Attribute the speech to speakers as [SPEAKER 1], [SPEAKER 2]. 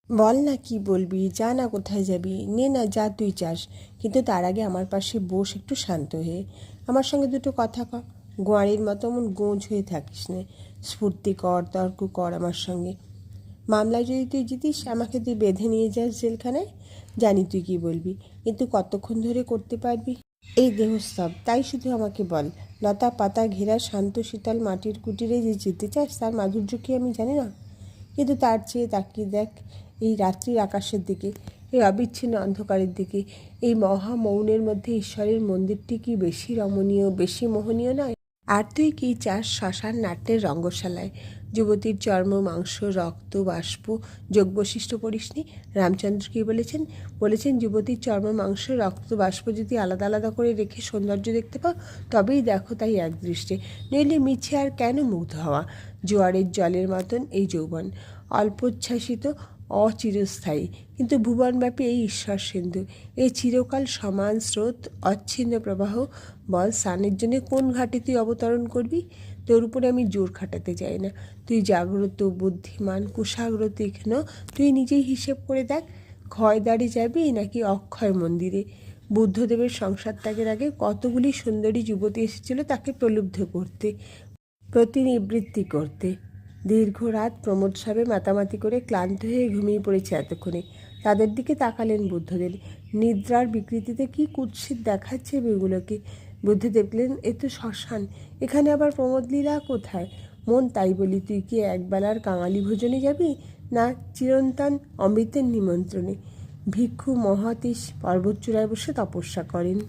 [SPEAKER 1] বল না কি বলবি, যা না কোথায় যাবি, নে না যা তুই চাস, কিন্তু তার আগে আমার পাশে বস একটু শান্ত হয়ে, আমার সঙ্গে দুটো কথা ক। গোয়ারির মতো এমন গোঁজ হয়ে থাকিস নে, স্ফূর্তি কর, তর্ক কর আমার সঙ্গে। মামলায় যদি তুই জিতিস আমাকে তুই বেঁধে নিয়ে যাস জেলখানায়, জানি তুই কি বলবি, কিন্তু কতক্ষণ ধরে করতে পারবি এই দেহস্তব, তাই শুধু আমাকে বল। লতা পাতা ঘেরা শান্ত শীতল মাটির কুটিরে যে যেতে চাস তার মাধুর্য কি আমি জানি না? কিন্তু তার চেয়ে তাকিয়ে দেখ এই রাত্রির আকাশের দিকে, এই অবিচ্ছিন্ন অন্ধকারের দিকে, এই মহা মৌনের মধ্যে ঈশ্বরের মন্দিরটি কি বেশি রমণীয়, বেশি মোহনীয় নয়? আর তুই কি চাস শ্মশান নাট্যের রঙ্গশালায়? যুবতীর চর্ম মাংস রক্ত বাষ্প যোগ বৈশিষ্ট্য পড়িসনি? রামচন্দ্র কী বলেছেন? বলেছেন যুবতীর চর্ম মাংস রক্ত বাষ্প যদি আলাদা আলাদা করে রেখে সৌন্দর্য দেখতে পাও তবেই দেখো তাই একদৃষ্টে, নইলে মিছে আর কেন মুগ্ধ হওয়া? জোয়ারের জলের মতন এই যৌবন, অল্পোচ্ছ্বাসিত, অচিরস্থায়ী, কিন্তু ভুবনব্যাপী এই ঈশ্বর সিন্ধু, এই চিরকাল সমান স্রোত, অচ্ছিন্ন প্রবাহ। বল স্নানের জন্য কোন ঘাটে তুই অবতরণ করবি? তোর উপরে আমি জোর খাটাতে চাই না, তুই জাগ্রত, বুদ্ধিমান, কুশাগ্র, তীক্ষ্ণ, তুই নিজেই হিসেব করে দেখ। ক্ষয়দ্বারে যাবি নাকি অক্ষয় মন্দিরে? বুদ্ধদেবের সংসার ত্যাগের আগে কতগুলি সুন্দরী যুবতী এসেছিল তাকে প্রলুব্ধ করতে, প্রতিনিবৃত্তি করতে। দীর্ঘ রাত প্রমোদ সাহেব মাতামাতি করে ক্লান্ত হয়ে ঘুমিয়ে পড়েছে এতক্ষণে। তাদের দিকে তাকালেন বুদ্ধদেব। নিদ্রার বিকৃতিতে কি কুৎসিত দেখাচ্ছে মেয়েগুলোকে। বুদ্ধ দেখলেন এ তো শ্মশান, এখানে আবার প্রমোদলীলা কোথায়? মন, তাই বলি, তুই কি একবেলার কাঙালি ভোজনে যাবি, না চিরন্তন অমৃতের নিমন্ত্রণে? ভিক্ষু মহাতীশ পর্বতচূড়ায় বসে তপস্যা করেন।